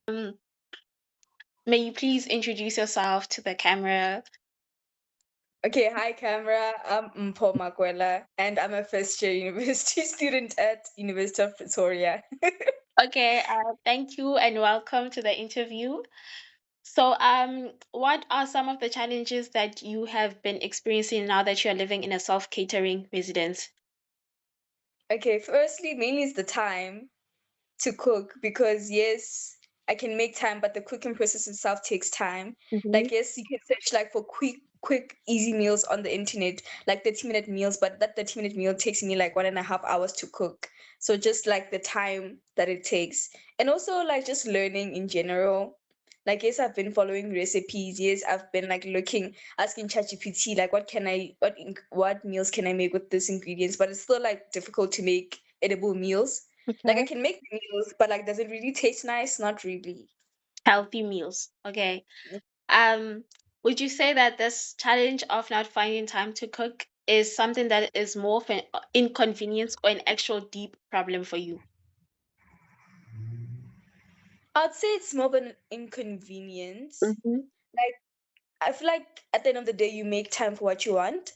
Um, may you please introduce yourself to the camera? Okay, hi camera. I'm Mpho Makwela and I'm a first year university student at University of Pretoria. Okay, thank you and welcome to the interview. So, what are some of the challenges that you have been experiencing now that you are living in a self-catering residence? Okay, firstly, mainly it's the time to cook because yes, I can make time, but the cooking process itself takes time. Mm-hmm. Like yes, you can search like for quick, easy meals on the internet, like 30-minute meals, but that 30-minute meal takes me like 1.5 hours to cook. So just like the time that it takes. And also like just learning in general. Like yes, I've been following recipes. Yes, I've been like looking, asking ChatGPT like what meals can I make with these ingredients, but it's still like difficult to make edible meals. Like I Okay. can make the meals, but like does it really taste nice? Not really. Healthy meals. Okay. Um, would you say that this challenge of not finding time to cook is something that is more of an inconvenience or an actual deep problem for you? I'd say it's more of an inconvenience. Mm-hmm. Like I feel like at the end of the day you make time for what you want.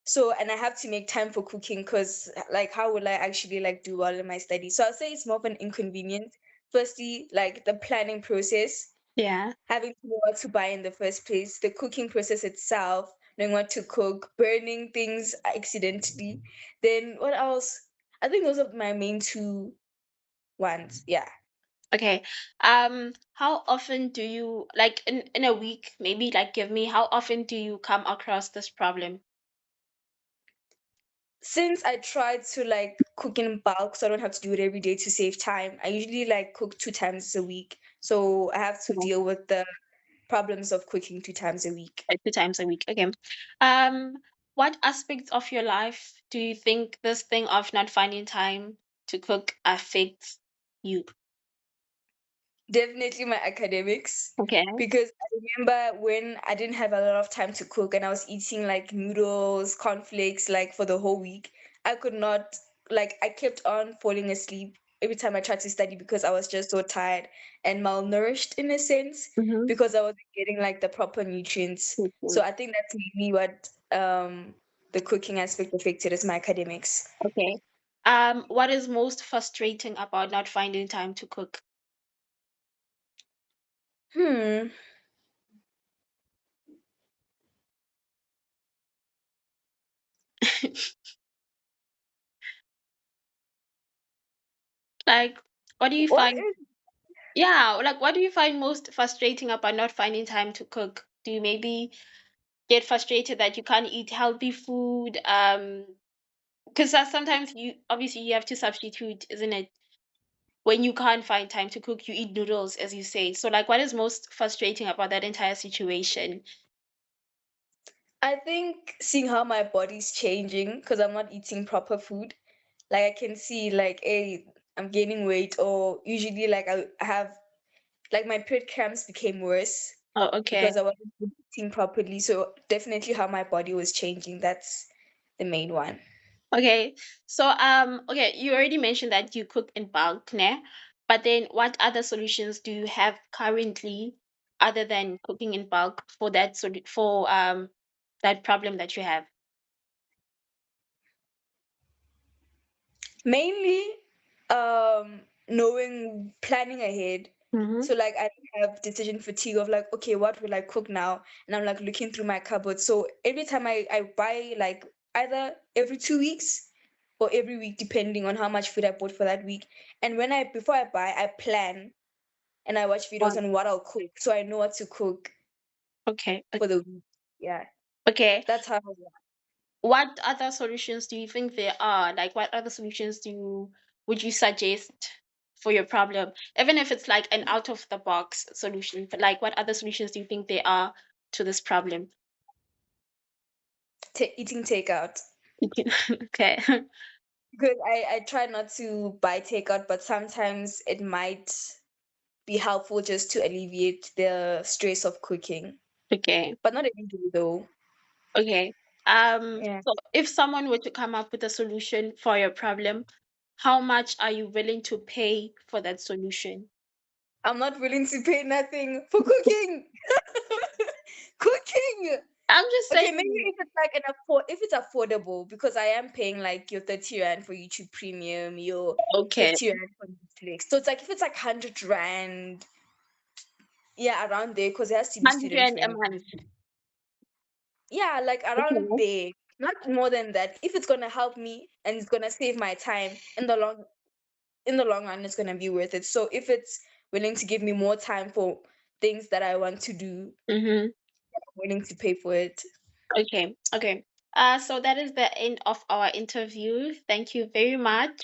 So and I have to make time for cooking because like how will I actually like do well in my studies? So I'll say it's more of an inconvenience. Firstly, like the planning process, Yeah. having to know what to buy in the first place, the cooking process itself, knowing what to cook, burning things accidentally. Then what else? I think those are my main two ones. Yeah. Okay. How often do you like in a week, maybe like give me how often do you come across this problem? Since I try to like cook in bulk so I don't have to do it every day to save time, I usually like cook 2 times a week. So I have to Yeah. deal with the problems of cooking 2 times a week. Like 2 times a week. Okay. Um, what aspects of your life do you think this thing of not finding time to cook affects you? Definitely my academics. Okay. Because I remember when I didn't have a lot of time to cook and I was eating like noodles, cornflakes, like for the whole week. I could not, like, I kept on falling asleep every time I tried to study because I was just so tired and malnourished in a sense Mm-hmm. because I wasn't getting like the proper nutrients. So I think that's maybe what the cooking aspect affected is my academics. Okay. What is most frustrating about not finding time to cook? Hmm. Like, what do you What find? Yeah, like what do you find most frustrating about not finding time to cook? Do you maybe get frustrated that you can't eat healthy food? Because sometimes you obviously you have to substitute, isn't it? When you can't find time to cook, you eat noodles, as you say. So, like, what is most frustrating about that entire situation? I think seeing how my body's changing because I'm not eating proper food. Like I can see like, hey, I'm gaining weight, or usually like I have like my period cramps became worse Oh, okay. because I wasn't eating properly. So definitely how my body was changing. That's the main one. Okay. So, okay, you already mentioned that you cook in bulk, ne? But then what other solutions do you have currently other than cooking in bulk for that problem that you have? Mainly, knowing planning ahead. Mm-hmm. So like I don't have decision fatigue of like, okay, what will I cook now? And I'm like looking through my cupboard. So every time I buy like either every 2 weeks or every week, depending on how much food I bought for that week. And when I before I buy, I plan and I watch videos on what I'll cook. So I know what to cook Okay. for the week. Yeah. Okay. That's how What other solutions do you think there are? Like, what other solutions would you suggest for your problem? Even if it's like an out of the box solution, but like, what other solutions do you think there are to this problem? eating takeout. Okay. Because I try not to buy takeout, but sometimes it might be helpful just to alleviate the stress of cooking. Okay. But not every day though. Okay. Yeah. So if someone were to come up with a solution for your problem, how much are you willing to pay for that solution? I'm not willing to pay nothing for cooking. Cooking. I'm just Okay, maybe saying. if it's like if it's affordable, because I am paying like your 30 rand for YouTube Premium, your Okay, 30 rand for Netflix. So it's like if it's like 100 rand, yeah, around there, because it has to be 100 student rand a friendly. month. Yeah, like around Okay. there, not more than that. If it's gonna help me and it's gonna save my time in the long run, it's gonna be worth it. So if it's willing to give me more time for things that I want to do, Mm-hmm. I'm willing to pay for it. Okay. Okay. So that is the end of our interview. Thank you very much.